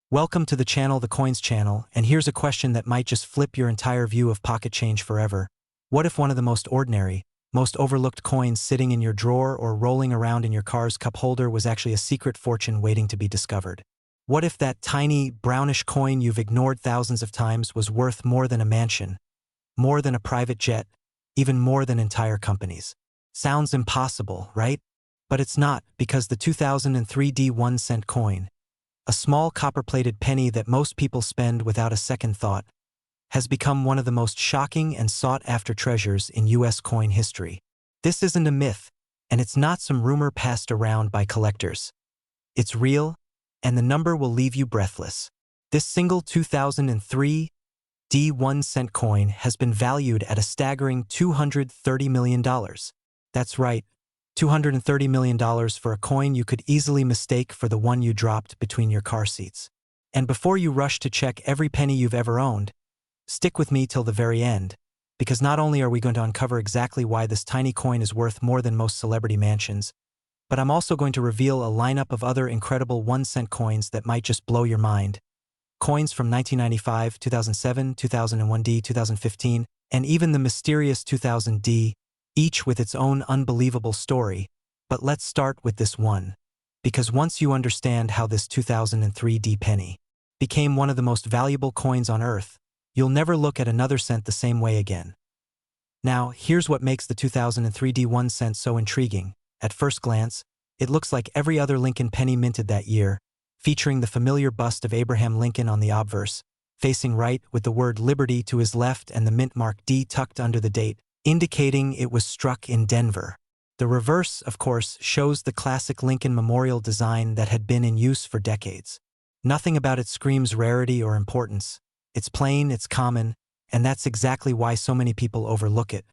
Welcome to the channel, the Coins channel, and here's a question that might just flip your entire view of pocket change forever. What if one of the most ordinary, most overlooked coins sitting in your drawer or rolling around in your car's cup holder was actually a secret fortune waiting to be discovered? What if that tiny, brownish coin you've ignored thousands of times was worth more than a mansion, more than a private jet, even more than entire companies? Sounds impossible, right? But it's not, because the 2003 D1 cent coin, a small copper-plated penny that most people spend without a second thought, has become one of the most shocking and sought-after treasures in U.S. coin history. This isn't a myth, and it's not some rumor passed around by collectors. It's real, and the number will leave you breathless. This single 2003 D1 cent coin has been valued at a staggering $230 million. That's right, $230 million for a coin you could easily mistake for the one you dropped between your car seats. And before you rush to check every penny you've ever owned, stick with me till the very end, because not only are we going to uncover exactly why this tiny coin is worth more than most celebrity mansions, but I'm also going to reveal a lineup of other incredible 1-cent coins that might just blow your mind. Coins from 1995, 2007, 2001D, 2015, and even the mysterious 2000D, each with its own unbelievable story. But let's start with this one, because once you understand how this 2003 D penny became one of the most valuable coins on Earth, you'll never look at another cent the same way again. Now, here's what makes the 2003 D1 cent so intriguing. At first glance, it looks like every other Lincoln penny minted that year, featuring the familiar bust of Abraham Lincoln on the obverse, facing right with the word Liberty to his left and the mint mark D tucked under the date, indicating it was struck in Denver. The reverse, of course, shows the classic Lincoln Memorial design that had been in use for decades. Nothing about it screams rarity or importance. It's plain, it's common, and that's exactly why so many people overlook it.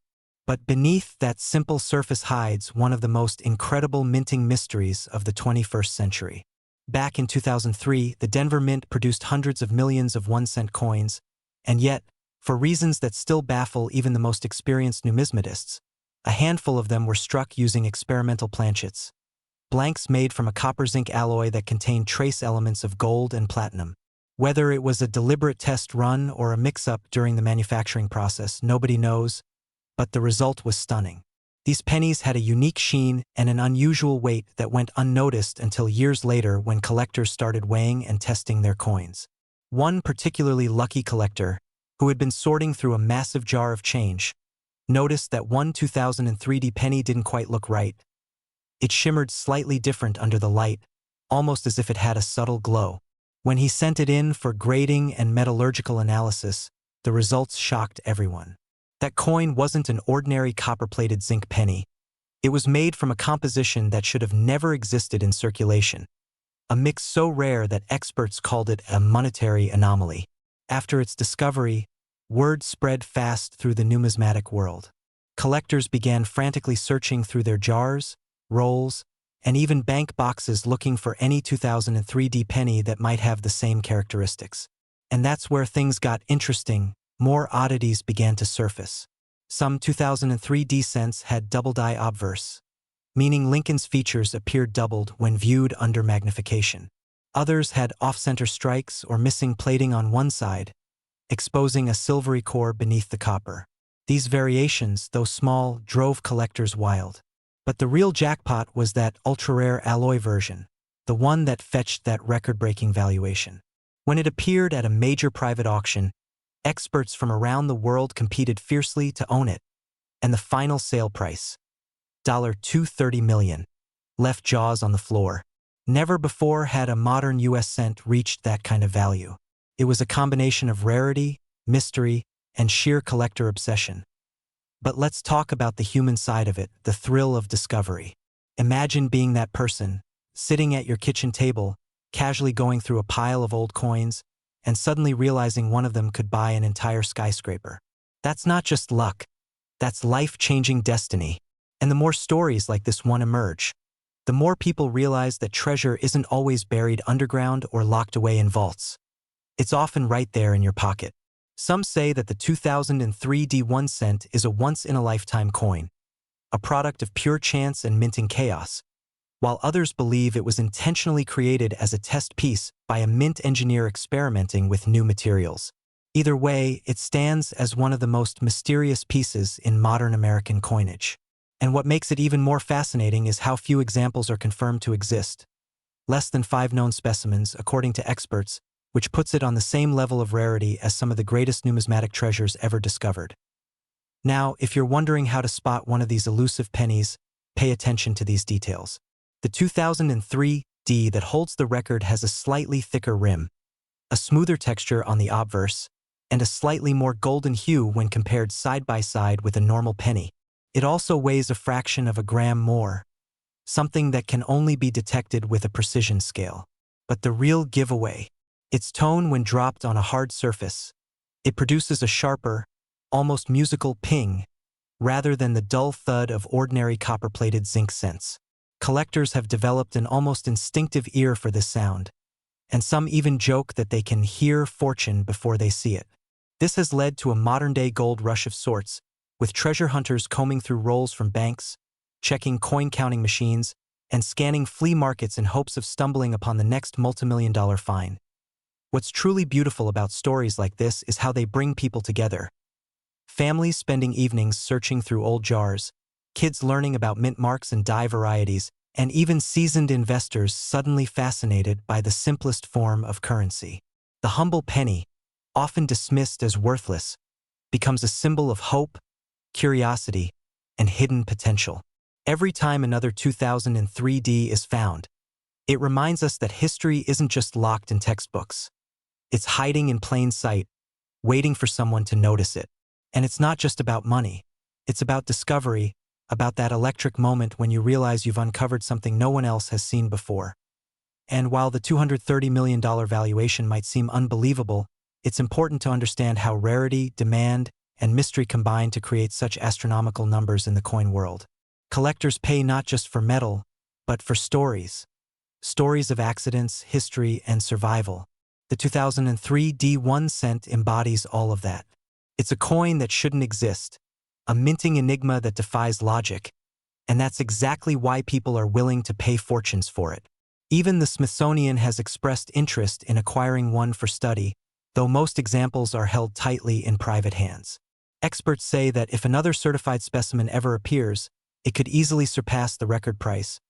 But beneath that simple surface hides one of the most incredible minting mysteries of the 21st century. Back in 2003, the Denver Mint produced hundreds of millions of 1-cent coins, and yet, for reasons that still baffle even the most experienced numismatists, a handful of them were struck using experimental planchets, blanks made from a copper-zinc alloy that contained trace elements of gold and platinum. Whether it was a deliberate test run or a mix-up during the manufacturing process, nobody knows, but the result was stunning. These pennies had a unique sheen and an unusual weight that went unnoticed until years later when collectors started weighing and testing their coins. One particularly lucky collector, who had been sorting through a massive jar of change, noticed that one 2003 D penny didn't quite look right. It shimmered slightly different under the light, almost as if it had a subtle glow. When he sent it in for grading and metallurgical analysis, the results shocked everyone. That coin wasn't an ordinary copper-plated zinc penny. It was made from a composition that should have never existed in circulation, a mix so rare that experts called it a monetary anomaly. After its discovery, word spread fast through the numismatic world. Collectors began frantically searching through their jars, rolls, and even bank boxes looking for any 2003 D penny that might have the same characteristics. And that's where things got interesting. More oddities began to surface. Some 2003 D cents had double-die obverse, meaning Lincoln's features appeared doubled when viewed under magnification. Others had off-center strikes or missing plating on one side, exposing a silvery core beneath the copper. These variations, though small, drove collectors wild. But the real jackpot was that ultra-rare alloy version, the one that fetched that record-breaking valuation. When it appeared at a major private auction, experts from around the world competed fiercely to own it, and the final sale price, $230 million, left jaws on the floor. Never before had a modern U.S. cent reached that kind of value. It was a combination of rarity, mystery, and sheer collector obsession. But let's talk about the human side of it, the thrill of discovery. Imagine being that person, sitting at your kitchen table, casually going through a pile of old coins, and suddenly realizing one of them could buy an entire skyscraper. That's not just luck. That's life-changing destiny. And the more stories like this one emerge, the more people realize that treasure isn't always buried underground or locked away in vaults. It's often right there in your pocket. Some say that the 2003 D1 cent is a once-in-a-lifetime coin, a product of pure chance and minting chaos, while others believe it was intentionally created as a test piece by a mint engineer experimenting with new materials. Either way, it stands as one of the most mysterious pieces in modern American coinage. And what makes it even more fascinating is how few examples are confirmed to exist. Less than 5 known specimens, according to experts, which puts it on the same level of rarity as some of the greatest numismatic treasures ever discovered. Now, if you're wondering how to spot one of these elusive pennies, pay attention to these details. The 2003 D that holds the record has a slightly thicker rim, a smoother texture on the obverse, and a slightly more golden hue when compared side by side with a normal penny. It also weighs a fraction of a gram more, something that can only be detected with a precision scale. But the real giveaway: its tone when dropped on a hard surface. It produces a sharper, almost musical ping, rather than the dull thud of ordinary copper-plated zinc cents. Collectors have developed an almost instinctive ear for this sound, and some even joke that they can hear fortune before they see it. This has led to a modern-day gold rush of sorts, with treasure hunters combing through rolls from banks, checking coin-counting machines, and scanning flea markets in hopes of stumbling upon the next multimillion-dollar find. What's truly beautiful about stories like this is how they bring people together. Families spending evenings searching through old jars, kids learning about mint marks and die varieties, and even seasoned investors suddenly fascinated by the simplest form of currency. The humble penny, often dismissed as worthless, becomes a symbol of hope, curiosity, and hidden potential. Every time another 2003 D is found, it reminds us that history isn't just locked in textbooks. It's hiding in plain sight, waiting for someone to notice it. And it's not just about money. It's about discovery, about that electric moment when you realize you've uncovered something no one else has seen before. And while the $230 million valuation might seem unbelievable, it's important to understand how rarity, demand, and mystery combine to create such astronomical numbers in the coin world. Collectors pay not just for metal, but for stories. Stories of accidents, history, and survival. The 2003 D1 cent embodies all of that. It's a coin that shouldn't exist, a minting enigma that defies logic, and that's exactly why people are willing to pay fortunes for it. Even the Smithsonian has expressed interest in acquiring one for study, though most examples are held tightly in private hands. Experts say that if another certified specimen ever appears, it could easily surpass the record price,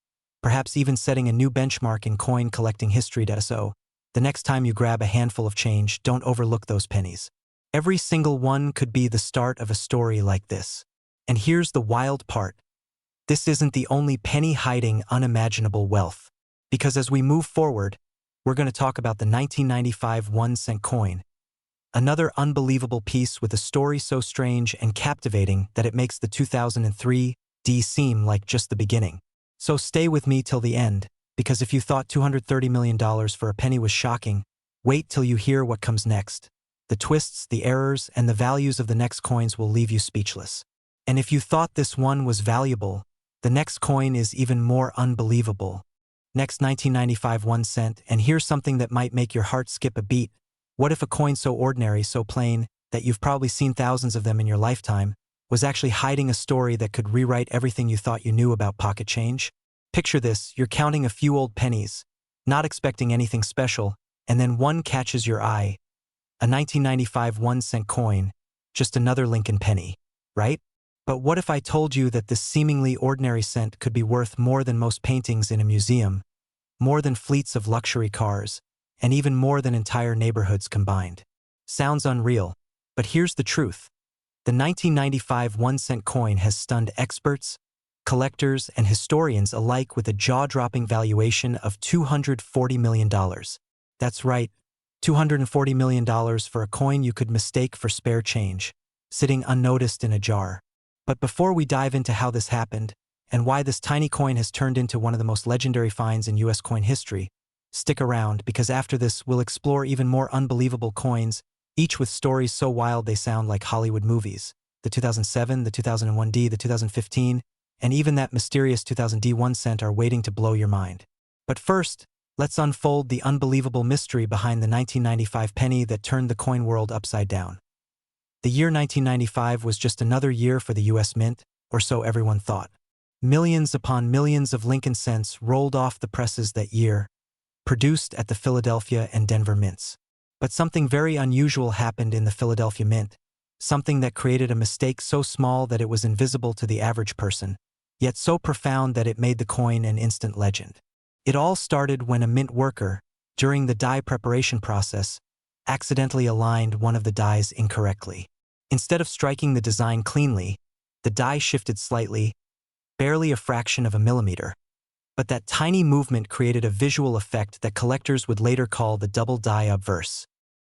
perhaps even setting a new benchmark in coin collecting history. So, the next time you grab a handful of change, don't overlook those pennies. Every single one could be the start of a story like this. And here's the wild part. This isn't the only penny hiding unimaginable wealth. Because as we move forward, we're going to talk about the 1995 1-cent coin. Another unbelievable piece with a story so strange and captivating that it makes the 2003 D seem like just the beginning. So stay with me till the end, because if you thought $230 million for a penny was shocking, wait till you hear what comes next. The twists, the errors, and the values of the next coins will leave you speechless. And if you thought this one was valuable, the next coin is even more unbelievable. Next, 1995 1 cent, and here's something that might make your heart skip a beat. What if a coin so ordinary, so plain, that you've probably seen thousands of them in your lifetime, was actually hiding a story that could rewrite everything you thought you knew about pocket change? Picture this: you're counting a few old pennies, not expecting anything special, and then one catches your eye. A 1995 1-cent coin, just another Lincoln penny, right? But what if I told you that this seemingly ordinary cent could be worth more than most paintings in a museum, more than fleets of luxury cars, and even more than entire neighborhoods combined? Sounds unreal, but here's the truth. The 1995 1-cent coin has stunned experts, collectors, and historians alike with a jaw-dropping valuation of $240 million. That's right, $240 million for a coin you could mistake for spare change, sitting unnoticed in a jar. But before we dive into how this happened, and why this tiny coin has turned into one of the most legendary finds in US coin history, stick around, because after this we'll explore even more unbelievable coins, each with stories so wild they sound like Hollywood movies. The 2007, the 2001 D, the 2015, and even that mysterious 2000 D 1 cent are waiting to blow your mind. But first, let's unfold the unbelievable mystery behind the 1995 penny that turned the coin world upside down. The year 1995 was just another year for the US Mint, or so everyone thought. Millions upon millions of Lincoln cents rolled off the presses that year, produced at the Philadelphia and Denver mints. But something very unusual happened in the Philadelphia mint, something that created a mistake so small that it was invisible to the average person, yet so profound that it made the coin an instant legend. It all started when a mint worker, during the die preparation process, accidentally aligned one of the dies incorrectly. Instead of striking the design cleanly, the die shifted slightly, barely a fraction of a millimeter. But that tiny movement created a visual effect that collectors would later call the double die obverse.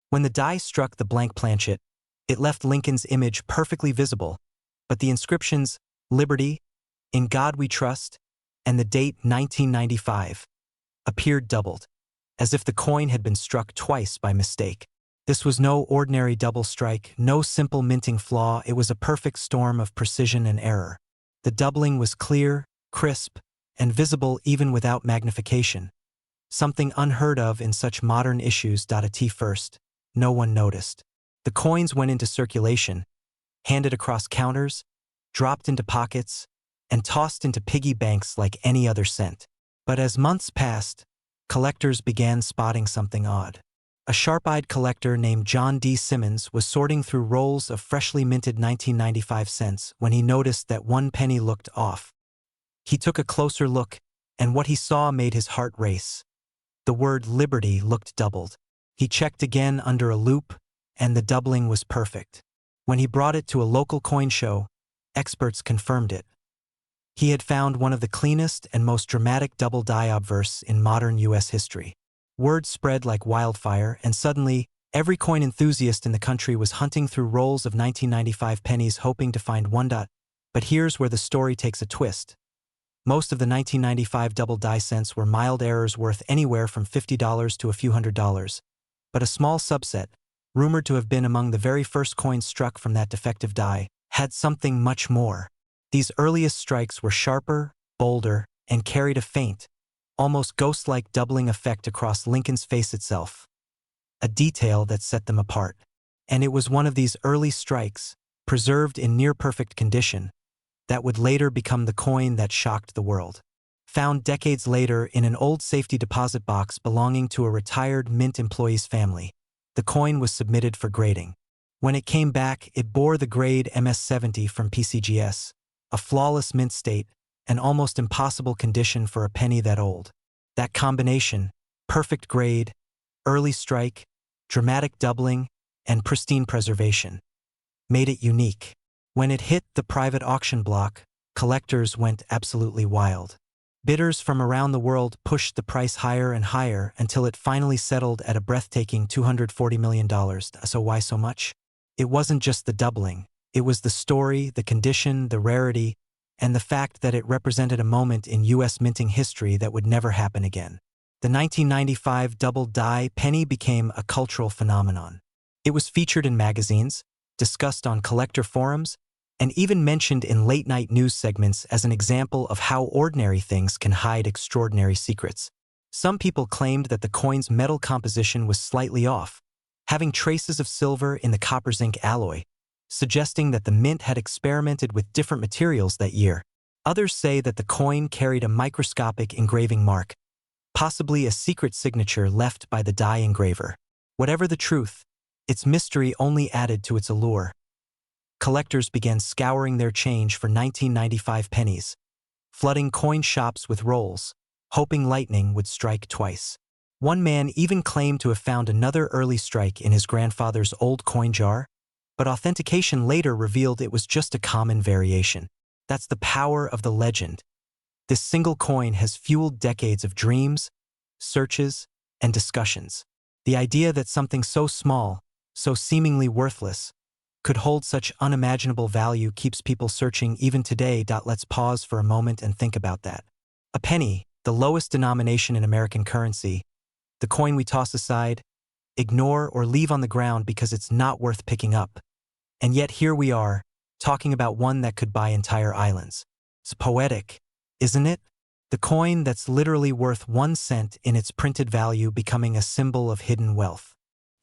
When the die struck the blank planchet, it left Lincoln's image perfectly visible, but the inscriptions, "Liberty," "In God We Trust," and the date 1995 appeared doubled, as if the coin had been struck twice by mistake. This was no ordinary double strike, no simple minting flaw, it was a perfect storm of precision and error. The doubling was clear, crisp, and visible even without magnification, something unheard of in such modern issues. At first, no one noticed. The coins went into circulation, handed across counters, dropped into pockets, and tossed into piggy banks like any other cent. But as months passed, collectors began spotting something odd. A sharp-eyed collector named John D. Simmons was sorting through rolls of freshly minted 1995 cents when he noticed that one penny looked off. He took a closer look, and what he saw made his heart race. The word "Liberty" looked doubled. He checked again under a loupe, and the doubling was perfect. When he brought it to a local coin show, experts confirmed it. He had found one of the cleanest and most dramatic double die obverse in modern U.S. history. Word spread like wildfire, and suddenly, every coin enthusiast in the country was hunting through rolls of 1995 pennies hoping to find one. But here's where the story takes a twist. Most of the 1995 double die cents were mild errors worth anywhere from $50 to a few $100s. But a small subset, rumored to have been among the very first coins struck from that defective die, had something much more. These earliest strikes were sharper, bolder, and carried a faint, almost ghost-like doubling effect across Lincoln's face itself, a detail that set them apart. And it was one of these early strikes, preserved in near-perfect condition, that would later become the coin that shocked the world. Found decades later in an old safety deposit box belonging to a retired mint employee's family, the coin was submitted for grading. When it came back, it bore the grade MS-70 from PCGS, a flawless mint state, an almost impossible condition for a penny that old. That combination, perfect grade, early strike, dramatic doubling, and pristine preservation, made it unique. When it hit the private auction block, collectors went absolutely wild. Bidders from around the world pushed the price higher and higher until it finally settled at a breathtaking $240 million. So why so much? It wasn't just the doubling. It was the story, the condition, the rarity, and the fact that it represented a moment in U.S. minting history that would never happen again. The 1995 double die penny became a cultural phenomenon. It was featured in magazines, discussed on collector forums, and even mentioned in late-night news segments as an example of how ordinary things can hide extraordinary secrets. Some people claimed that the coin's metal composition was slightly off, having traces of silver in the copper zinc alloy, suggesting that the mint had experimented with different materials that year. Others say that the coin carried a microscopic engraving mark, possibly a secret signature left by the die engraver. Whatever the truth, its mystery only added to its allure. Collectors began scouring their change for 1995 pennies, flooding coin shops with rolls, hoping lightning would strike twice. One man even claimed to have found another early strike in his grandfather's old coin jar, but authentication later revealed it was just a common variation. That's the power of the legend. This single coin has fueled decades of dreams, searches, and discussions. The idea that something so small, so seemingly worthless, could hold such unimaginable value keeps people searching even today. Let's pause for a moment and think about that. A penny, the lowest denomination in American currency, the coin we toss aside, ignore, or leave on the ground because it's not worth picking up. And yet here we are, talking about one that could buy entire islands. It's poetic, isn't it? The coin that's literally worth 1 cent in its printed value becoming a symbol of hidden wealth.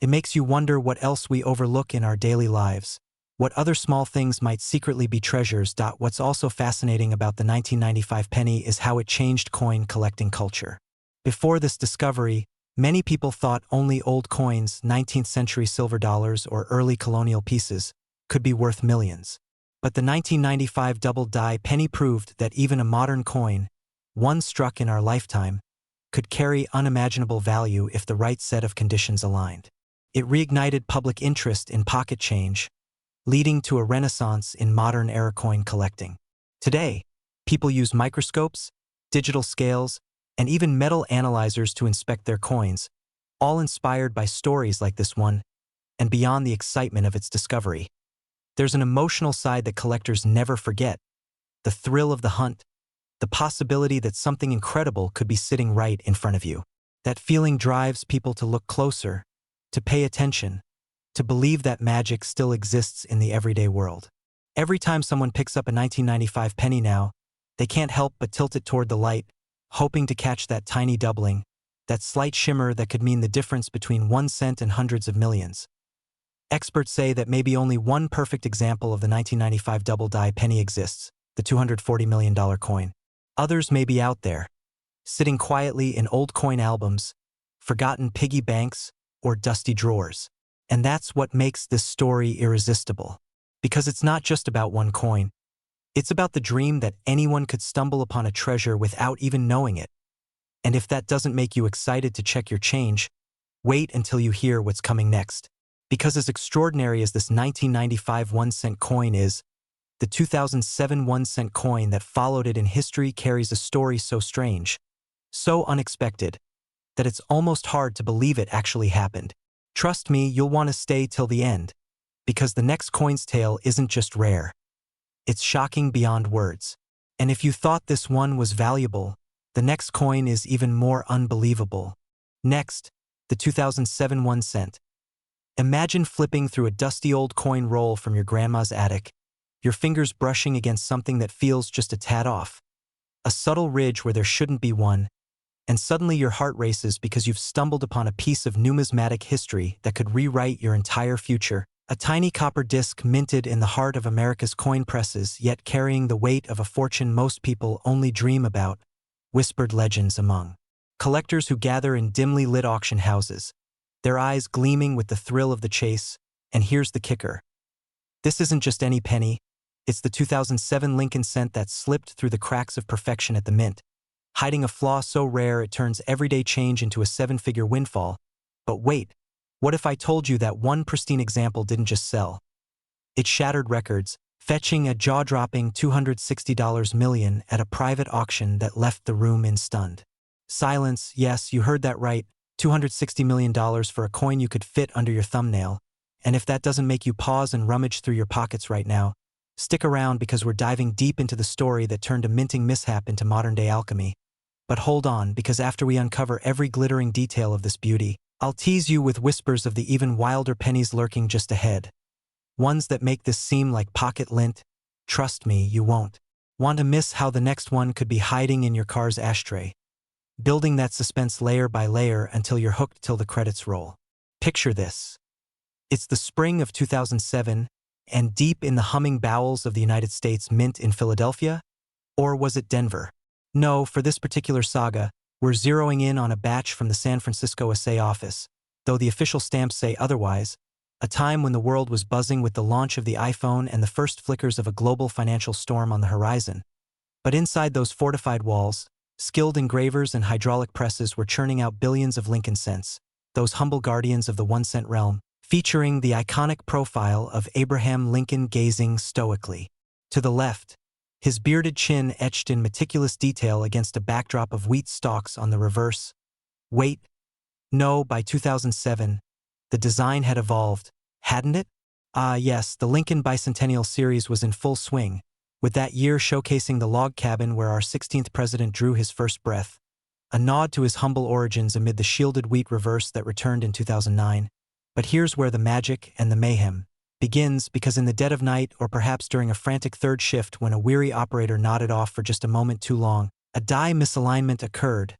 It makes you wonder what else we overlook in our daily lives, what other small things might secretly be treasures. What's also fascinating about the 1995 penny is how it changed coin collecting culture. Before this discovery, many people thought only old coins, 19th century silver dollars or early colonial pieces, could be worth millions. But the 1995 double-die penny proved that even a modern coin, one struck in our lifetime, could carry unimaginable value if the right set of conditions aligned. It reignited public interest in pocket change, leading to a renaissance in modern-era coin collecting. Today, people use microscopes, digital scales, and even metal analyzers to inspect their coins, all inspired by stories like this one, and beyond the excitement of its discovery. There's an emotional side that collectors never forget: the thrill of the hunt, the possibility that something incredible could be sitting right in front of you. That feeling drives people to look closer, to pay attention, to believe that magic still exists in the everyday world. Every time someone picks up a 1995 penny now, they can't help but tilt it toward the light, hoping to catch that tiny doubling, that slight shimmer that could mean the difference between 1 cent and hundreds of millions. Experts say that maybe only one perfect example of the 1995 double-die penny exists, the $240 million coin. Others may be out there, sitting quietly in old coin albums, forgotten piggy banks, or dusty drawers. And that's what makes this story irresistible. Because it's not just about one coin. It's about the dream that anyone could stumble upon a treasure without even knowing it. And if that doesn't make you excited to check your change, wait until you hear what's coming next. Because as extraordinary as this 1995 1-cent coin is, the 2007 1-cent coin that followed it in history carries a story so strange, so unexpected, that it's almost hard to believe it actually happened. Trust me, you'll want to stay till the end, because the next coin's tale isn't just rare. It's shocking beyond words. And if you thought this one was valuable, the next coin is even more unbelievable. Next, the 2007 1-cent. Imagine flipping through a dusty old coin roll from your grandma's attic, your fingers brushing against something that feels just a tad off, a subtle ridge where there shouldn't be one, and suddenly your heart races because you've stumbled upon a piece of numismatic history that could rewrite your entire future. A tiny copper disc minted in the heart of America's coin presses, yet carrying the weight of a fortune most people only dream about, whispered legends among collectors who gather in dimly lit auction houses, their eyes gleaming with the thrill of the chase. And here's the kicker. This isn't just any penny, it's the 2007 Lincoln cent that slipped through the cracks of perfection at the mint, hiding a flaw so rare it turns everyday change into a 7-figure windfall. But wait, what if I told you that one pristine example didn't just sell? It shattered records, fetching a jaw-dropping $260 million at a private auction that left the room in stunned silence. Yes, you heard that right, $260 million for a coin you could fit under your thumbnail. And if that doesn't make you pause and rummage through your pockets right now, stick around, because we're diving deep into the story that turned a minting mishap into modern-day alchemy. But hold on, because after we uncover every glittering detail of this beauty, I'll tease you with whispers of the even wilder pennies lurking just ahead. Ones that make this seem like pocket lint. Trust me, you won't want to miss how the next one could be hiding in your car's ashtray, building that suspense layer by layer until you're hooked till the credits roll. Picture this. It's the spring of 2007, and deep in the humming bowels of the United States Mint in Philadelphia? Or was it Denver? No, for this particular saga, we're zeroing in on a batch from the San Francisco SA office, though the official stamps say otherwise, a time when the world was buzzing with the launch of the iPhone and the first flickers of a global financial storm on the horizon. But inside those fortified walls, skilled engravers and hydraulic presses were churning out billions of Lincoln cents, those humble guardians of the 1-cent realm, featuring the iconic profile of Abraham Lincoln gazing stoically. To the left, his bearded chin etched in meticulous detail against a backdrop of wheat stalks on the reverse. Wait, no, by 2007, the design had evolved, hadn't it? Ah, yes, the Lincoln Bicentennial Series was in full swing, with that year showcasing the log cabin where our 16th president drew his first breath, a nod to his humble origins amid the shielded wheat reverse that returned in 2009. But here's where the magic and the mayhem begins, because in the dead of night, or perhaps during a frantic third shift when a weary operator nodded off for just a moment too long, a die misalignment occurred,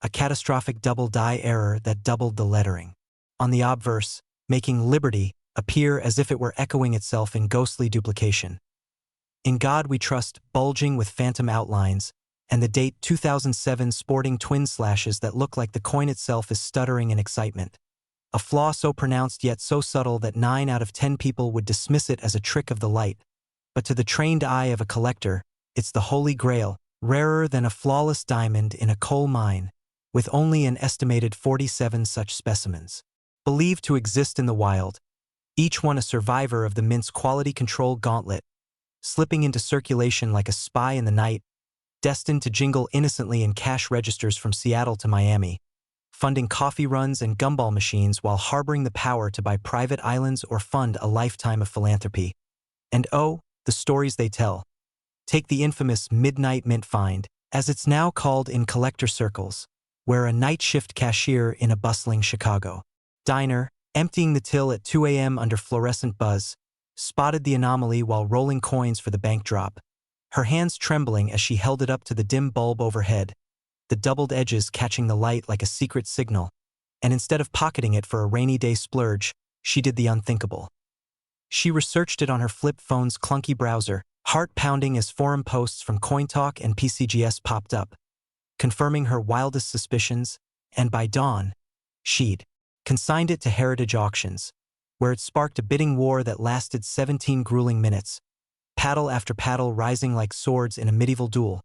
a catastrophic double die error that doubled the lettering on the obverse, making Liberty, appear as if it were echoing itself in ghostly duplication. In God We Trust, bulging with phantom outlines, and the date 2007 sporting twin slashes that look like the coin itself is stuttering in excitement. A flaw so pronounced yet so subtle that 9 out of 10 people would dismiss it as a trick of the light. But to the trained eye of a collector, it's the holy grail, rarer than a flawless diamond in a coal mine, with only an estimated 47 such specimens believed to exist in the wild, each one a survivor of the mint's quality control gauntlet, slipping into circulation like a spy in the night, destined to jingle innocently in cash registers from Seattle to Miami, funding coffee runs and gumball machines while harboring the power to buy private islands or fund a lifetime of philanthropy. And oh, the stories they tell. Take the infamous Midnight Mint Find, as it's now called in collector circles, where a night shift cashier in a bustling Chicago diner, emptying the till at 2 a.m. under fluorescent buzz, spotted the anomaly while rolling coins for the bank drop, her hands trembling as she held it up to the dim bulb overhead, the doubled edges catching the light like a secret signal, and instead of pocketing it for a rainy day splurge, she did the unthinkable. She researched it on her flip phone's clunky browser, heart pounding as forum posts from CoinTalk and PCGS popped up, confirming her wildest suspicions, and by dawn, she'd consigned it to Heritage Auctions, where it sparked a bidding war that lasted 17 grueling minutes, paddle after paddle rising like swords in a medieval duel,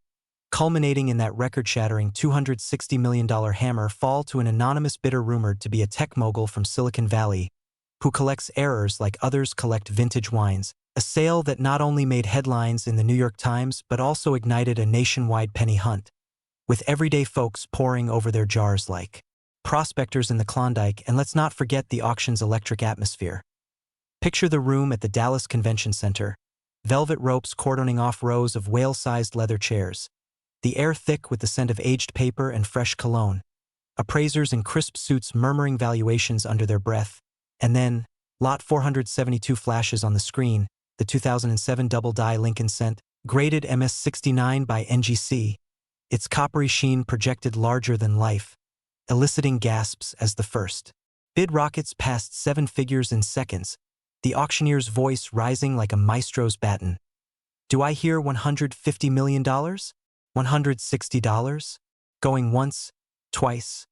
culminating in that record-shattering $260 million hammer fall to an anonymous bidder rumored to be a tech mogul from Silicon Valley, who collects errors like others collect vintage wines, a sale that not only made headlines in the New York Times but also ignited a nationwide penny hunt, with everyday folks poring over their jars like prospectors in the Klondike. And let's not forget the auction's electric atmosphere. Picture the room at the Dallas Convention Center, velvet ropes cordoning off rows of whale-sized leather chairs, the air thick with the scent of aged paper and fresh cologne, appraisers in crisp suits murmuring valuations under their breath, and then, Lot 472 flashes on the screen, the 2007 double-die Lincoln Cent, graded MS69 by NGC, its coppery sheen projected larger than life, eliciting gasps as the first bid rockets past 7 figures in seconds, the auctioneer's voice rising like a maestro's baton. Do I hear $150 million? $160? Going once, twice.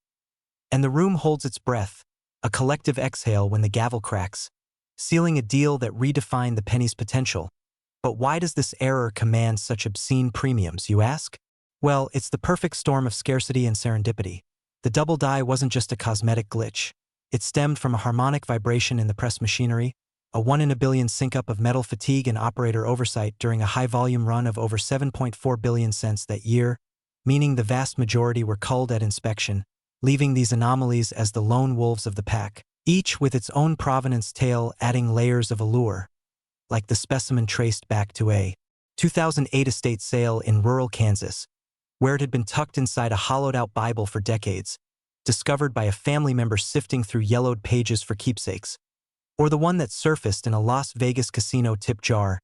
And the room holds its breath, a collective exhale when the gavel cracks, sealing a deal that redefined the penny's potential. But why does this error command such obscene premiums, you ask? Well, it's the perfect storm of scarcity and serendipity. The double die wasn't just a cosmetic glitch. It stemmed from a harmonic vibration in the press machinery, a 1 in a billion sync-up of metal fatigue and operator oversight during a high-volume run of over 7.4 billion cents that year, meaning the vast majority were culled at inspection, leaving these anomalies as the lone wolves of the pack, each with its own provenance tale adding layers of allure, like the specimen traced back to a 2008 estate sale in rural Kansas, where it had been tucked inside a hollowed-out Bible for decades, discovered by a family member sifting through yellowed pages for keepsakes, or the one that surfaced in a Las Vegas casino tip jar,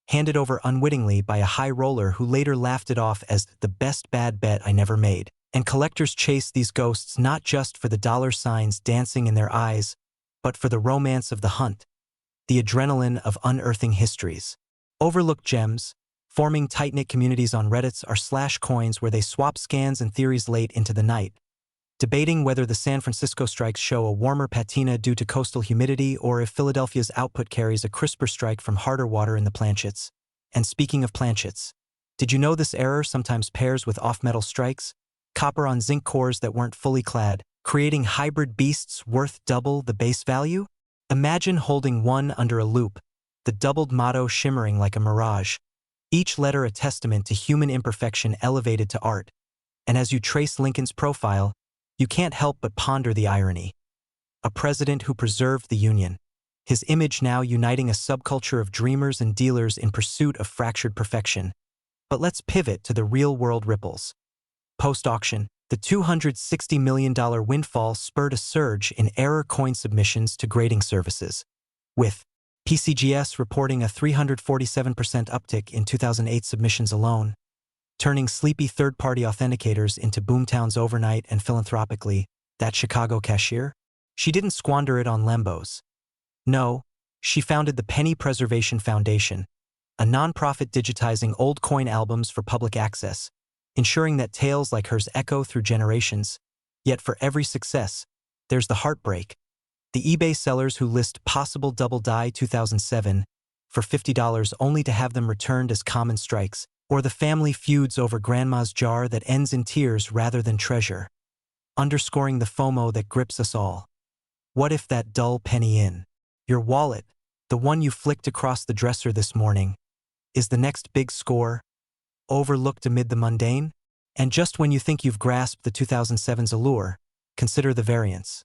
handed over unwittingly by a high roller who later laughed it off as the best bad bet I never made. And collectors chase these ghosts not just for the dollar signs dancing in their eyes, but for the romance of the hunt, the adrenaline of unearthing histories. Overlooked gems, forming tight-knit communities on Reddits, are slash coins where they swap scans and theories late into the night, debating whether the San Francisco strikes show a warmer patina due to coastal humidity or if Philadelphia's output carries a crisper strike from harder water in the planchets. And speaking of planchets, did you know this error sometimes pairs with off-metal strikes? Copper on zinc cores that weren't fully clad, creating hybrid beasts worth double the base value? Imagine holding one under a loop, the doubled motto shimmering like a mirage, each letter a testament to human imperfection elevated to art. And as you trace Lincoln's profile, you can't help but ponder the irony. A president who preserved the Union, his image now uniting a subculture of dreamers and dealers in pursuit of fractured perfection. But let's pivot to the real-world ripples. Post-auction, the $260 million windfall spurred a surge in error coin submissions to grading services, with PCGS reporting a 347% uptick in 2008 submissions alone, turning sleepy third-party authenticators into boomtowns overnight. And philanthropically, that Chicago cashier? She didn't squander it on Lembos. No, She founded the Penny Preservation Foundation, a nonprofit digitizing old coin albums for public access, ensuring that tales like hers echo through generations. Yet for every success, there's the heartbreak. The eBay sellers who list possible double die 2007 for $50 only to have them returned as common strikes, or the family feuds over grandma's jar that ends in tears rather than treasure, underscoring the FOMO that grips us all. What if that dull penny in your wallet, the one you flicked across the dresser this morning, is the next big score, overlooked amid the mundane? And just when you think you've grasped the 2007's allure, consider the variants.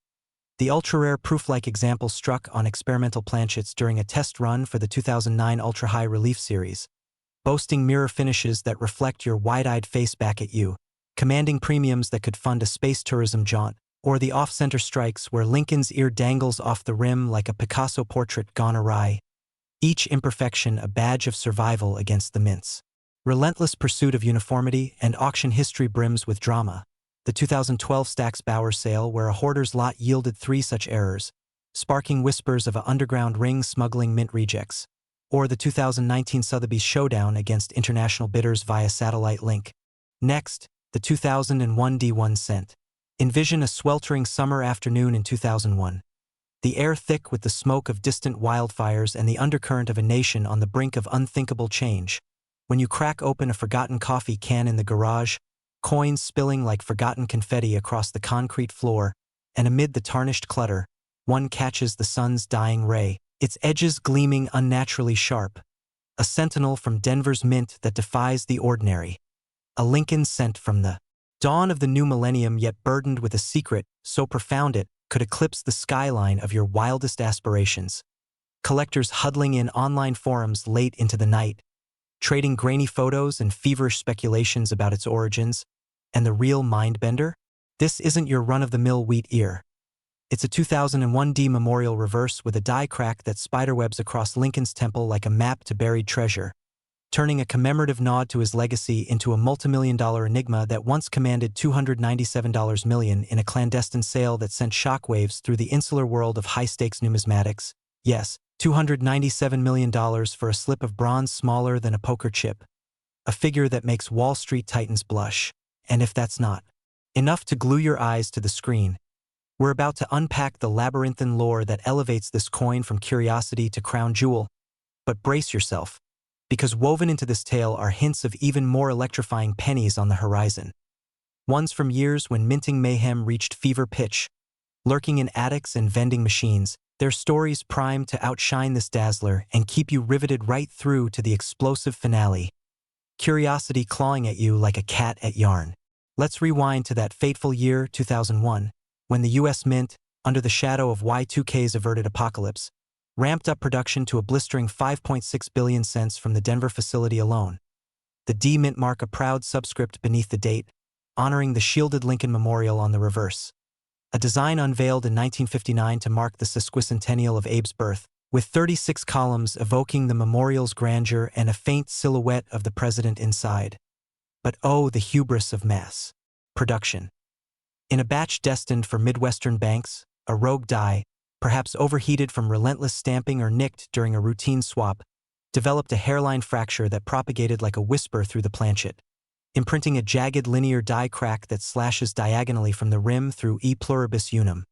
The ultra-rare proof-like example struck on experimental planchets during a test run for the 2009 Ultra-High Relief series, boasting mirror finishes that reflect your wide-eyed face back at you, commanding premiums that could fund a space tourism jaunt, or the off-center strikes where Lincoln's ear dangles off the rim like a Picasso portrait gone awry, each imperfection a badge of survival against the mints. Relentless pursuit of uniformity and auction history brims with drama. The 2012 Stack's Bauer sale where a hoarder's lot yielded 3 such errors, sparking whispers of an underground ring smuggling mint rejects. Or the 2019 Sotheby's showdown against international bidders via satellite link. Next, the 2001 D1 cent. Envision a sweltering summer afternoon in 2001. The air thick with the smoke of distant wildfires and the undercurrent of a nation on the brink of unthinkable change. When you crack open a forgotten coffee can in the garage, coins spilling like forgotten confetti across the concrete floor, and amid the tarnished clutter, one catches the sun's dying ray, its edges gleaming unnaturally sharp. A sentinel from Denver's mint that defies the ordinary. A Lincoln sent from the dawn of the new millennium, yet burdened with a secret so profound it could eclipse the skyline of your wildest aspirations. Collectors huddling in online forums late into the night, trading grainy photos and feverish speculations about its origins, and the real mind-bender? This isn't your run-of-the-mill wheat ear. It's a 2001 D memorial reverse with a die crack that spiderwebs across Lincoln's temple like a map to buried treasure, turning a commemorative nod to his legacy into a multimillion-dollar enigma that once commanded $297 million in a clandestine sale that sent shockwaves through the insular world of high-stakes numismatics. Yes, $297 million for a slip of bronze smaller than a poker chip. A figure that makes Wall Street titans blush. And if that's not enough to glue your eyes to the screen, we're about to unpack the labyrinthine lore that elevates this coin from curiosity to crown jewel. But brace yourself, because woven into this tale are hints of even more electrifying pennies on the horizon. Ones from years when minting mayhem reached fever pitch, lurking in attics and vending machines, their stories primed to outshine this dazzler and keep you riveted right through to the explosive finale. Curiosity clawing at you like a cat at yarn. Let's rewind to that fateful year, 2001, when the U.S. Mint, under the shadow of Y2K's averted apocalypse, ramped up production to a blistering 5.6 billion cents from the Denver facility alone. The D Mint mark a proud subscript beneath the date, honoring the shielded Lincoln Memorial on the reverse. A design unveiled in 1959 to mark the sesquicentennial of Abe's birth, with 36 columns evoking the memorial's grandeur and a faint silhouette of the president inside. But oh, the hubris of mass production. In a batch destined for Midwestern banks, a rogue die, perhaps overheated from relentless stamping or nicked during a routine swap, developed a hairline fracture that propagated like a whisper through the planchet, imprinting a jagged linear die crack that slashes diagonally from the rim through E pluribus unum,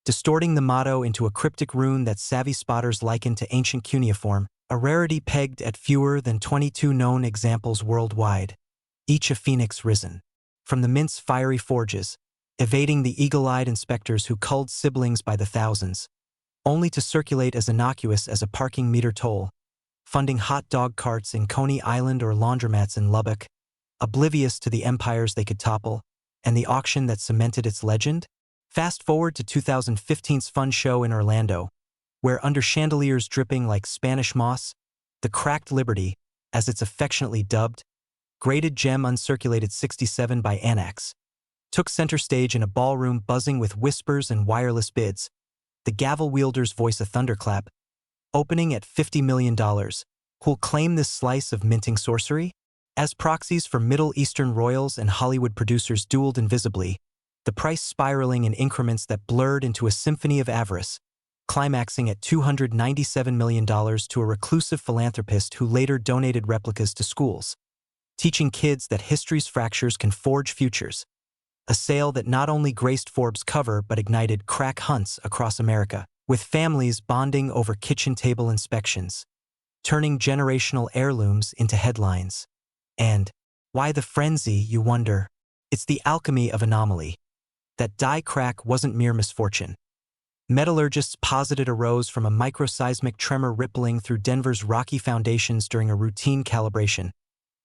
distorting the motto into a cryptic rune that savvy spotters liken to ancient cuneiform, a rarity pegged at fewer than 22 known examples worldwide, each a phoenix risen from the mint's fiery forges, evading the eagle-eyed inspectors who culled siblings by the thousands, only to circulate as innocuous as a parking meter toll, funding hot dog carts in Coney Island or laundromats in Lubbock, oblivious to the empires they could topple, and the auction that cemented its legend? Fast forward to 2015's fun show in Orlando, where under chandeliers dripping like Spanish moss, the Cracked Liberty, as it's affectionately dubbed, graded gem uncirculated 67 by Anax, took center stage in a ballroom buzzing with whispers and wireless bids, the gavel wielder's voice a thunderclap, opening at $50 million. Who'll claim this slice of minting sorcery? As proxies for Middle Eastern royals and Hollywood producers dueled invisibly, the price spiraling in increments that blurred into a symphony of avarice, climaxing at $297 million to a reclusive philanthropist who later donated replicas to schools, teaching kids that history's fractures can forge futures. A sale that not only graced Forbes' cover but ignited crack hunts across America, with families bonding over kitchen table inspections, turning generational heirlooms into headlines. And why the frenzy, you wonder? It's the alchemy of anomaly. That die crack wasn't mere misfortune. Metallurgists posited arose from a microseismic tremor rippling through Denver's rocky foundations during a routine calibration,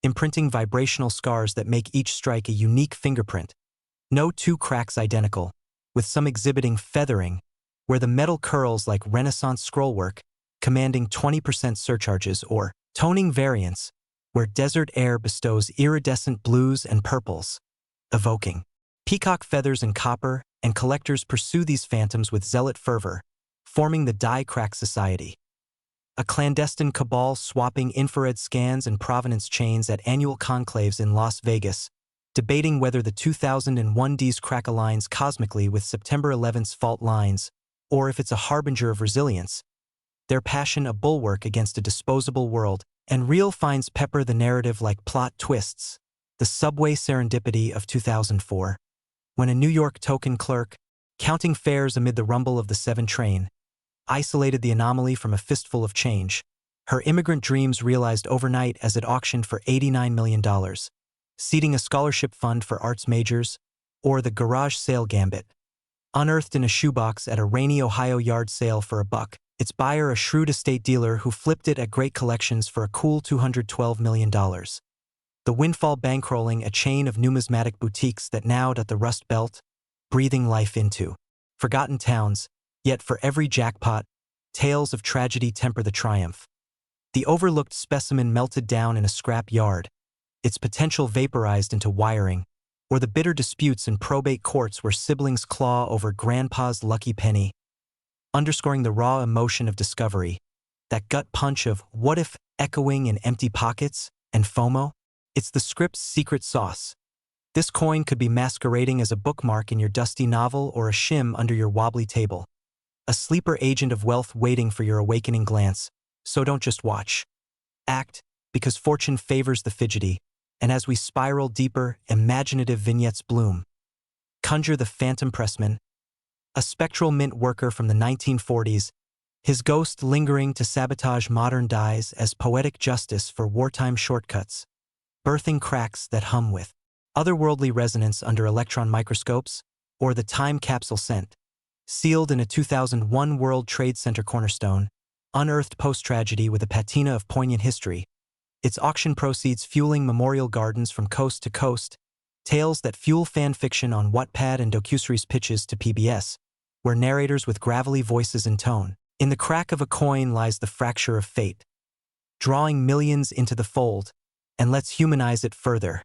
imprinting vibrational scars that make each strike a unique fingerprint. No two cracks identical, with some exhibiting feathering, where the metal curls like Renaissance scrollwork, commanding 20% surcharges, or toning variants, where desert air bestows iridescent blues and purples, evoking peacock feathers and copper, and collectors pursue these phantoms with zealot fervor, forming the Die Crack Society. A clandestine cabal swapping infrared scans and provenance chains at annual conclaves in Las Vegas, debating whether the 2001's crack aligns cosmically with September 11th's fault lines, or if it's a harbinger of resilience. Their passion a bulwark against a disposable world, and real finds pepper the narrative like plot twists. The subway serendipity of 2004. When a New York token clerk, counting fares amid the rumble of the 7 train, isolated the anomaly from a fistful of change, her immigrant dreams realized overnight as it auctioned for $89 million. Seeding a scholarship fund for arts majors, or the garage sale gambit. Unearthed in a shoebox at a rainy Ohio yard sale for $1, its buyer a shrewd estate dealer who flipped it at Great Collections for a cool $212 million. The windfall bankrolling a chain of numismatic boutiques that gnawed at the Rust Belt, breathing life into forgotten towns, yet for every jackpot, tales of tragedy temper the triumph. The overlooked specimen melted down in a scrap yard, its potential vaporized into wiring, or the bitter disputes in probate courts where siblings claw over grandpa's lucky penny. Underscoring the raw emotion of discovery, that gut punch of what if echoing in empty pockets, and FOMO? It's the script's secret sauce. This coin could be masquerading as a bookmark in your dusty novel or a shim under your wobbly table. A sleeper agent of wealth waiting for your awakening glance. So don't just watch. Act, because fortune favors the fidgety. And as we spiral deeper, imaginative vignettes bloom. Conjure the phantom pressman, a spectral mint worker from the 1940s, his ghost lingering to sabotage modern dies as poetic justice for wartime shortcuts, birthing cracks that hum with otherworldly resonance under electron microscopes, or the time capsule scent, sealed in a 2001 World Trade Center cornerstone, unearthed post-tragedy with a patina of poignant history. Its auction proceeds fueling memorial gardens from coast to coast, tales that fuel fan fiction on Wattpad and docuseries pitches to PBS, where narrators with gravelly voices intone. In the crack of a coin lies the fracture of fate, drawing millions into the fold, and let's humanize it further.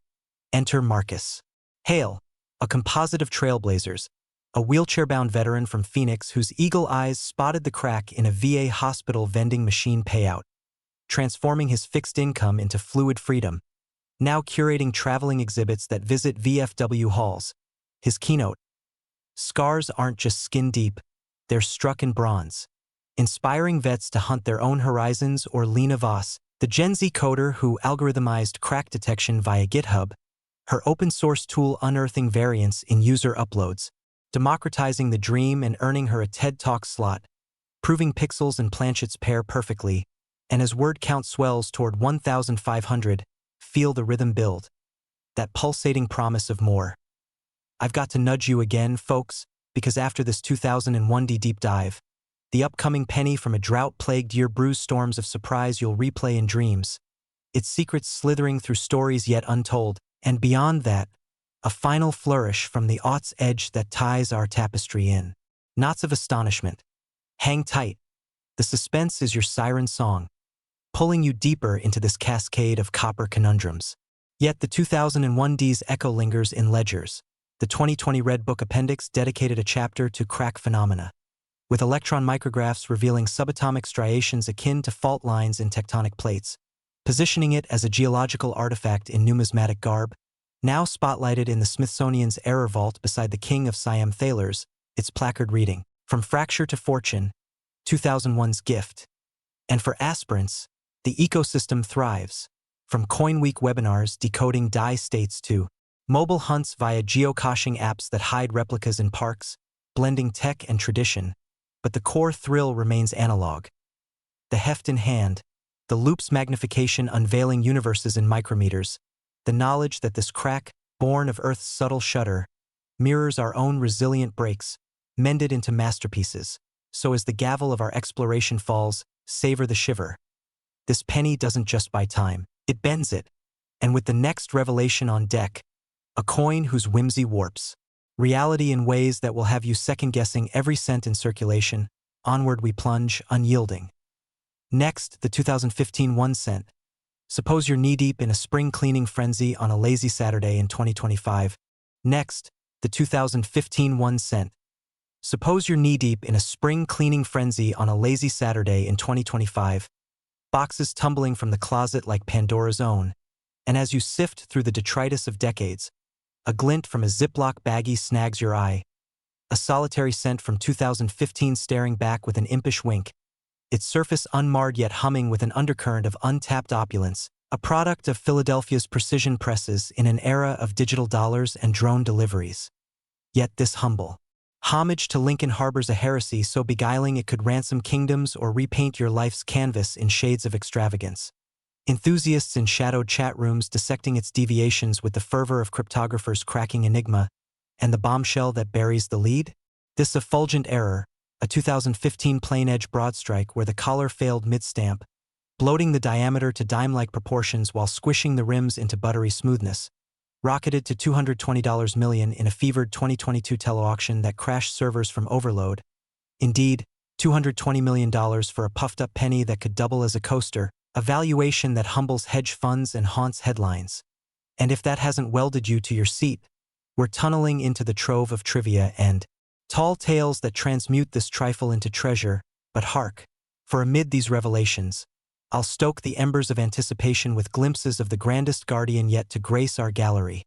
Enter Marcus Hale, a composite of trailblazers, a wheelchair-bound veteran from Phoenix whose eagle eyes spotted the crack in a VA hospital vending machine payout, transforming his fixed income into fluid freedom, now curating traveling exhibits that visit VFW halls. His keynote: scars aren't just skin deep, they're struck in bronze, inspiring vets to hunt their own horizons. Or Lena Voss, the Gen Z coder who algorithmized crack detection via GitHub, her open-source tool unearthing variants in user uploads, democratizing the dream and earning her a TED Talk slot, proving pixels and planchets pair perfectly, and as word count swells toward 1,500, feel the rhythm build. That pulsating promise of more. I've got to nudge you again, folks, because after this 2001 deep dive, the upcoming penny from a drought-plagued year brews storms of surprise you'll replay in dreams, its secrets slithering through stories yet untold, and beyond that, a final flourish from the aughts edge that ties our tapestry in. Knots of astonishment. Hang tight. The suspense is your siren song, pulling you deeper into this cascade of copper conundrums. Yet the 2001's echo lingers in ledgers. The 2020 Red Book Appendix dedicated a chapter to crack phenomena, with electron micrographs revealing subatomic striations akin to fault lines in tectonic plates, positioning it as a geological artifact in numismatic garb. Now spotlighted in the Smithsonian's Error Vault beside the King of Siam Thalers, its placard reading, "From Fracture to Fortune, 2001's gift. And for aspirants, the ecosystem thrives. From Coin Week webinars decoding DAI states to mobile hunts via geocaching apps that hide replicas in parks, blending tech and tradition, but the core thrill remains analog. The heft in hand, the loop's magnification unveiling universes in micrometers, the knowledge that this crack, born of Earth's subtle shudder, mirrors our own resilient breaks, mended into masterpieces. So as the gavel of our exploration falls, savor the shiver. This penny doesn't just buy time, it bends it. And with the next revelation on deck, a coin whose whimsy warps reality in ways that will have you second-guessing every cent in circulation, onward we plunge, unyielding. Next, the 2015 1 cent. Suppose you're knee-deep in a spring cleaning frenzy on a lazy Saturday in 2025. Next, the 2015 1 cent. Suppose you're knee-deep in a spring cleaning frenzy on a lazy Saturday in 2025. Boxes tumbling from the closet like Pandora's own. And as you sift through the detritus of decades, a glint from a Ziploc baggie snags your eye. A solitary cent from 2015 staring back with an impish wink, its surface unmarred yet humming with an undercurrent of untapped opulence, a product of Philadelphia's precision presses in an era of digital dollars and drone deliveries. Yet this humble homage to Lincoln harbors a heresy so beguiling it could ransom kingdoms or repaint your life's canvas in shades of extravagance. Enthusiasts in shadowed chat rooms dissecting its deviations with the fervor of cryptographers cracking enigma, and the bombshell that buries the lead? This effulgent error, a 2015 plain-edge broadstrike where the collar failed mid-stamp, bloating the diameter to dime-like proportions while squishing the rims into buttery smoothness, rocketed to $220 million in a fevered 2022 teleauction that crashed servers from overload. Indeed, $220 million for a puffed-up penny that could double as a coaster, a valuation that humbles hedge funds and haunts headlines. And if that hasn't welded you to your seat, we're tunneling into the trove of trivia and tall tales that transmute this trifle into treasure. But hark, for amid these revelations, I'll stoke the embers of anticipation with glimpses of the grandest guardian yet to grace our gallery.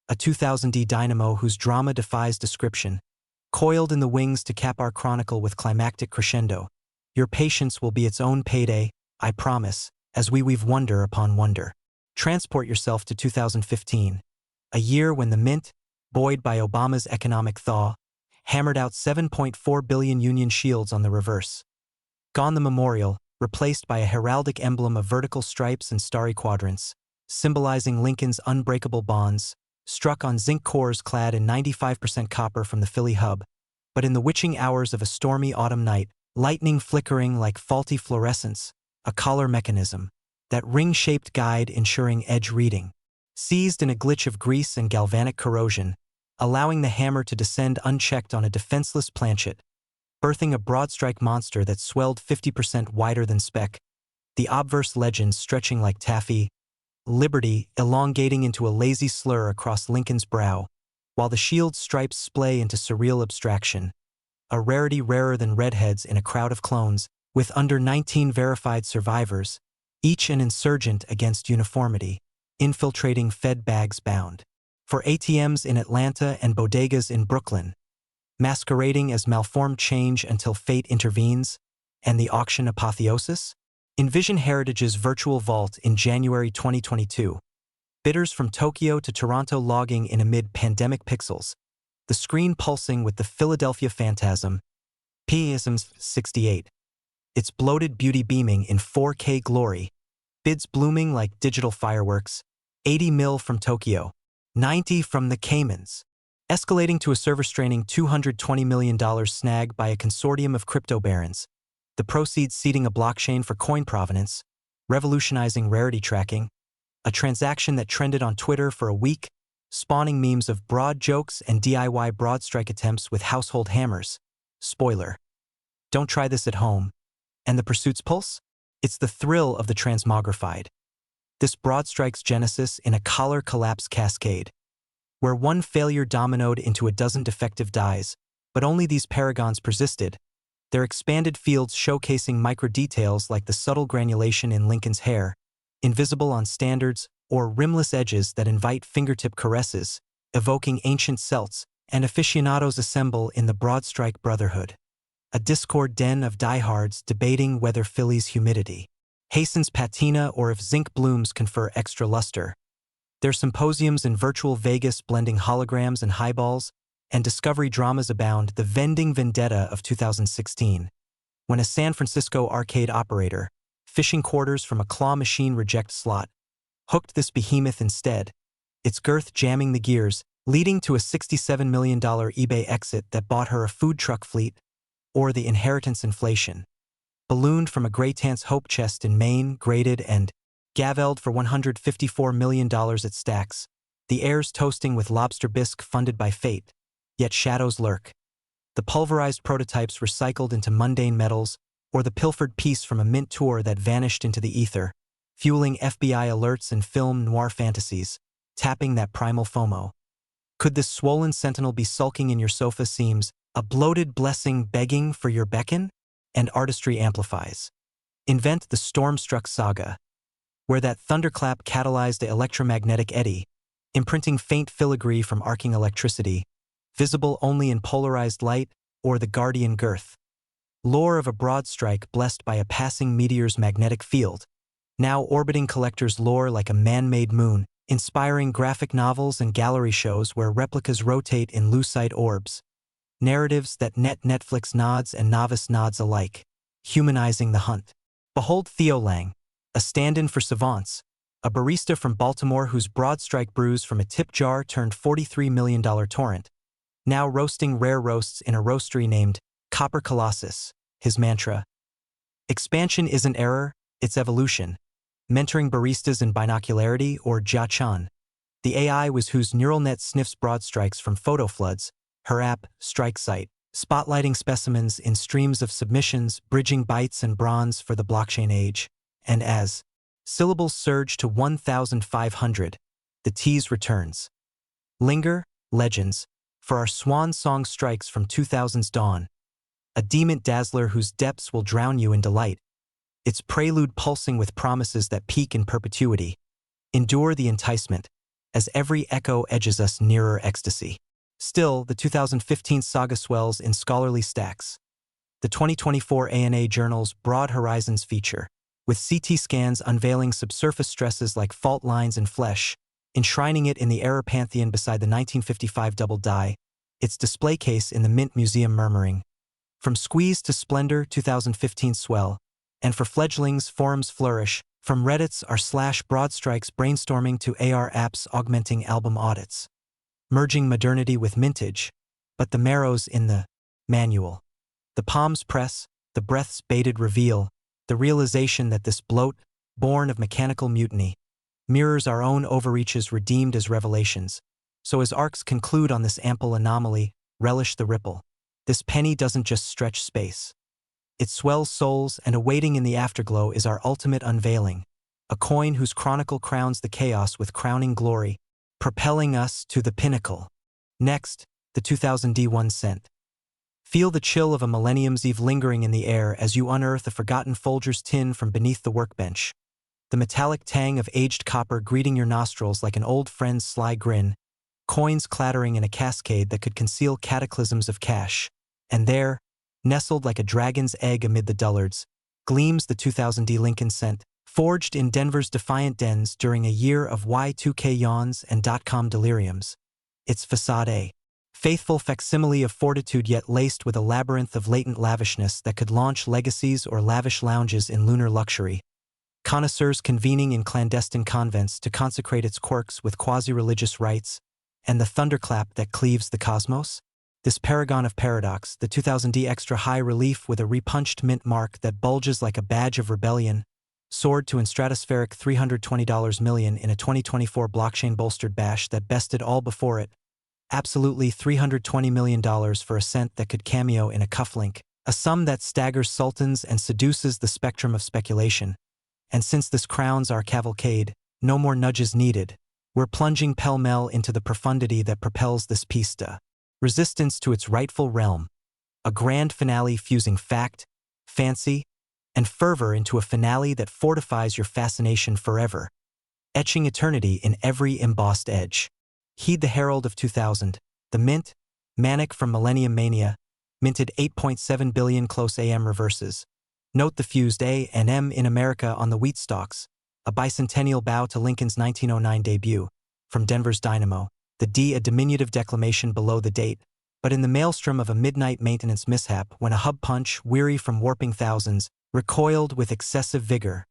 A 2000D dynamo whose drama defies description, coiled in the wings to cap our chronicle with climactic crescendo. Your patience will be its own payday, I promise, as we weave wonder upon wonder. Transport yourself to 2015, a year when the mint, buoyed by Obama's economic thaw, hammered out 7.4 billion Union shields on the reverse. Gone the memorial, replaced by a heraldic emblem of vertical stripes and starry quadrants, symbolizing Lincoln's unbreakable bonds, struck on zinc cores clad in 95% copper from the Philly hub. But in the witching hours of a stormy autumn night, lightning flickering like faulty fluorescence, a collar mechanism, that ring-shaped guide ensuring edge reading, seized in a glitch of grease and galvanic corrosion, allowing the hammer to descend unchecked on a defenseless planchet, birthing a broadstrike monster that swelled 50% wider than spec, the obverse legend stretching like taffy, liberty elongating into a lazy slur across Lincoln's brow, while the shield's stripes splay into surreal abstraction, a rarity rarer than redheads in a crowd of clones, with under 19 verified survivors, each an insurgent against uniformity, infiltrating Fed bags bound for ATMs in Atlanta and bodegas in Brooklyn, masquerading as malformed change until fate intervenes, and the auction apotheosis? Envision Heritage's virtual vault in January 2022. Bidders from Tokyo to Toronto logging in amid pandemic pixels, the screen pulsing with the Philadelphia phantasm, PSM's 68. Its bloated beauty beaming in 4K glory, bids blooming like digital fireworks, 80 mil from Tokyo, 90 from the Caymans, escalating to a server-straining $220 million snag by a consortium of crypto barons, the proceeds seeding a blockchain for coin provenance, revolutionizing rarity tracking, a transaction that trended on Twitter for a week, spawning memes of broad jokes and DIY broadstrike attempts with household hammers. Spoiler. Don't try this at home. And the pursuit's pulse? It's the thrill of the transmogrified. This broadstrike's genesis in a collar collapse cascade, where one failure dominoed into a dozen defective dies, but only these paragons persisted, their expanded fields showcasing micro-details like the subtle granulation in Lincoln's hair, invisible on standards, or rimless edges that invite fingertip caresses, evoking ancient Celts, and aficionados assemble in the broadstrike brotherhood. a discord den of diehards debating whether Philly's humidity hastens patina or if zinc blooms confer extra luster. Their symposiums in virtual Vegas blending holograms and highballs, and discovery dramas abound. The vending vendetta of 2016, when a San Francisco arcade operator, fishing quarters from a claw machine reject slot, hooked this behemoth instead, its girth jamming the gears, leading to a $67 million eBay exit that bought her a food truck fleet, or the inheritance inflation. Ballooned from a Greytance hope chest in Maine, graded and gavelled for $154 million at Stax, the heirs toasting with lobster bisque funded by fate, yet shadows lurk. The pulverized prototypes recycled into mundane metals, or the pilfered piece from a mint tour that vanished into the ether, fueling FBI alerts and film noir fantasies, tapping that primal FOMO. Could this swollen sentinel be sulking in your sofa seams, a bloated blessing begging for your beckon? And artistry amplifies. Invent the Stormstruck saga, where that thunderclap catalyzed the electromagnetic eddy, imprinting faint filigree from arcing electricity, visible only in polarized light, or the guardian girth. Lore of a broad strike blessed by a passing meteor's magnetic field, now orbiting collectors' lore like a man-made moon, inspiring graphic novels and gallery shows where replicas rotate in lucite orbs. Narratives that net Netflix nods and novice nods alike, humanizing the hunt. Behold Theo Lang, a stand-in for savants, a barista from Baltimore whose broad strike brews from a tip jar turned $43 million torrent, now roasting rare roasts in a roastery named Copper Colossus, his mantra. Expansion isn't error, it's evolution. Mentoring baristas in binocularity or Jia Chan. The AI was whose neural net sniffs broad strikes from photo floods, her app, Strike Site, spotlighting specimens in streams of submissions, bridging bytes and bronze for the blockchain age. And as syllables surge to 1,500, the tease returns. Linger, legends, for our swan song strikes from 2000's dawn. A demon dazzler whose depths will drown you in delight. Its prelude pulsing with promises that peak in perpetuity. Endure the enticement, as every echo edges us nearer ecstasy. Still, the 2015 saga swells in scholarly stacks. The 2024 ANA Journal's Broad Horizons feature, with CT scans unveiling subsurface stresses like fault lines in flesh, enshrining it in the error pantheon beside the 1955 double die, its display case in the Mint Museum murmuring. From squeeze to splendor, 2015 swell, and for fledglings, forums flourish, from Reddit's r/broad strikes brainstorming to AR apps augmenting album audits. Merging modernity with mintage, but the marrow's in the manual. The palms press, the breaths bated reveal, the realization that this bloat, born of mechanical mutiny, mirrors our own overreaches redeemed as revelations. So as arcs conclude on this ample anomaly, relish the ripple. This penny doesn't just stretch space. It swells souls, and awaiting in the afterglow is our ultimate unveiling, a coin whose chronicle crowns the chaos with crowning glory, propelling us to the pinnacle. Next, the 2000 D1 cent. Feel the chill of a Millennium's Eve lingering in the air as you unearth a forgotten Folgers tin from beneath the workbench. The metallic tang of aged copper greeting your nostrils like an old friend's sly grin, coins clattering in a cascade that could conceal cataclysms of cash. And there, nestled like a dragon's egg amid the dullards, gleams the 2000 D Lincoln cent, forged in Denver's defiant dens during a year of Y2K yawns and dot-com deliriums. Its facade a faithful facsimile of fortitude yet laced with a labyrinth of latent lavishness that could launch legacies or lavish lounges in lunar luxury. Connoisseurs convening in clandestine convents to consecrate its quirks with quasi-religious rites, and the thunderclap that cleaves the cosmos? This paragon of paradox, the 2000D extra high relief with a repunched mint mark that bulges like a badge of rebellion, soared to an stratospheric $320 million in a 2024 blockchain-bolstered bash that bested all before it. Absolutely $320 million for a cent that could cameo in a cufflink, a sum that staggers sultans and seduces the spectrum of speculation. And since this crowns our cavalcade, no more nudges needed. We're plunging pell-mell into the profundity that propels this pista. Resistance to its rightful realm. A grand finale fusing fact, fancy, and fervor into a finale that fortifies your fascination forever, etching eternity in every embossed edge. Heed the herald of 2000, the mint, manic from Millennium Mania, minted 8.7 billion close AM reverses. Note the fused A and M in America on the wheat stalks, a bicentennial bow to Lincoln's 1909 debut, from Denver's Dynamo, the D a diminutive declamation below the date, but in the maelstrom of a midnight maintenance mishap when a hub punch, weary from warping thousands, recoiled with excessive vigor,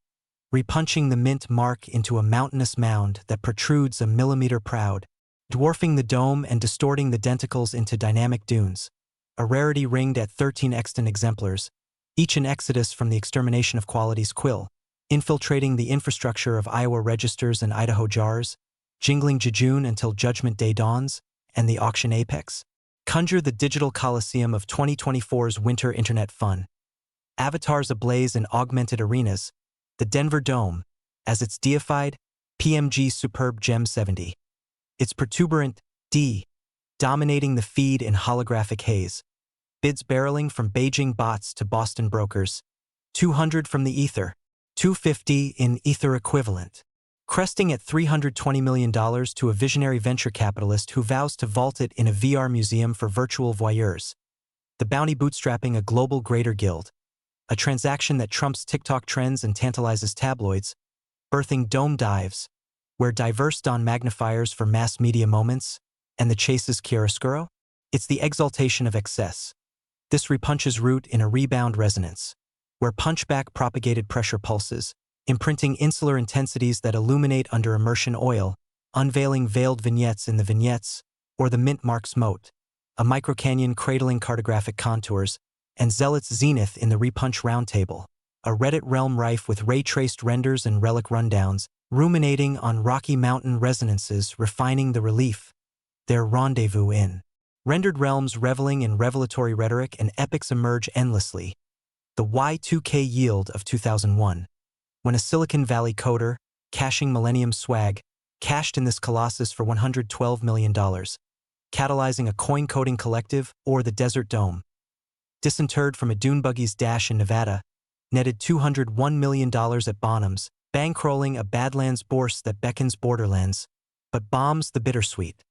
repunching the mint mark into a mountainous mound that protrudes a millimeter proud, dwarfing the dome and distorting the denticles into dynamic dunes, a rarity ringed at 13 extant exemplars, each an exodus from the extermination of quality's quill, infiltrating the infrastructure of Iowa registers and Idaho jars, jingling jejune until Judgment Day dawns, and the auction apex. Conjure the digital coliseum of 2024's winter internet fun. Avatars ablaze in augmented arenas, the Denver Dome, as its deified, PMG Superb Gem 70. Its protuberant D, dominating the feed in holographic haze. Bids barreling from Beijing bots to Boston brokers. 200 from the ether, 250 in ether equivalent. Cresting at $320 million to a visionary venture capitalist who vows to vault it in a VR museum for virtual voyeurs. The bounty bootstrapping a global greater guild. A transaction that trumps TikTok trends and tantalizes tabloids, birthing dome dives, where diverse Don magnifiers for mass media moments, and the chase's chiaroscuro? It's the exaltation of excess. This repunches root in a rebound resonance, where punchback propagated pressure pulses, imprinting insular intensities that illuminate under immersion oil, unveiling veiled vignettes in the vignettes, or the mint mark's moat, a microcanyon cradling cartographic contours, and zealot's zenith in the repunch roundtable, a Reddit realm rife with ray-traced renders and relic rundowns, ruminating on Rocky Mountain resonances, refining the relief, their rendezvous in. Rendered realms reveling in revelatory rhetoric and epics emerge endlessly. The Y2K yield of 2001. When a Silicon Valley coder, caching Millennium swag, cashed in this colossus for $112 million, catalyzing a coin-coding collective or the Desert Dome. Disinterred from a dune buggy's dash in Nevada, netted $201 million at Bonhams, bankrolling a Badlands bourse that beckons Borderlands, but bombs the bittersweet.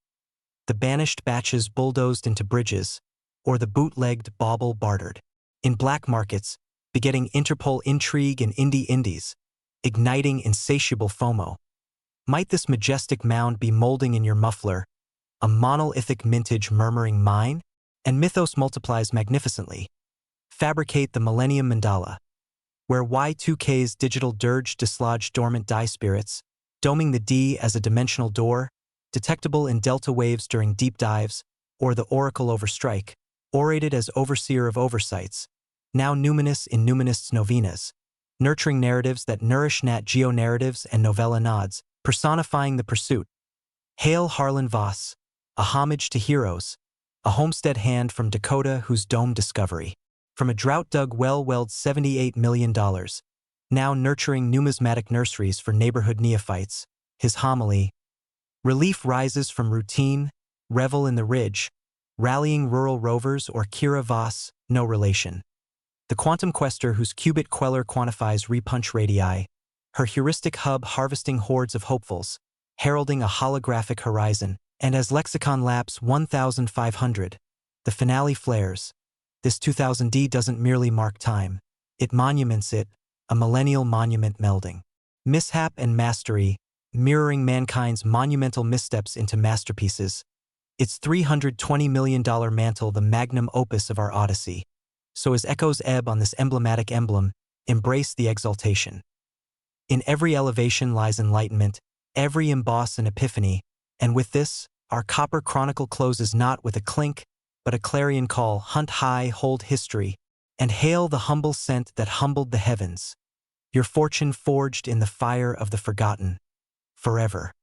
The banished batches bulldozed into bridges, or the bootlegged bauble bartered. In black markets, begetting Interpol intrigue and indie indies, igniting insatiable FOMO. Might this majestic mound be molding in your muffler, a monolithic mintage murmuring mine? And mythos multiplies magnificently. Fabricate the Millennium Mandala, where Y2K's digital dirge dislodge dormant die spirits, doming the D as a dimensional door, detectable in delta waves during deep dives, or the Oracle overstrike, orated as overseer of oversights, now numinous in numinists novenas, nurturing narratives that nourish Nat Geo narratives and novella nods, personifying the pursuit. Hail Harlan Voss, a homage to heroes, a homestead hand from Dakota whose dome discovery. From a drought-dug well welled $78 million, now nurturing numismatic nurseries for neighborhood neophytes, his homily. Relief rises from routine, revel in the ridge, rallying rural rovers or Kira Voss, no relation. The quantum quester whose qubit queller quantifies repunch radii, her heuristic hub harvesting hordes of hopefuls, heralding a holographic horizon, and as lexicon laps 1,500, the finale flares. This 2000D doesn't merely mark time, it monuments it, a millennial monument melding. Mishap and mastery, mirroring mankind's monumental missteps into masterpieces. Its $320 million mantle the magnum opus of our Odyssey. So as echoes ebb on this emblematic emblem, embrace the exaltation. In every elevation lies enlightenment, every emboss an epiphany, and with this, our copper chronicle closes not with a clink, but a clarion call, hunt high, hold history, and hail the humble scent that humbled the heavens. Your fortune forged in the fire of the forgotten, forever.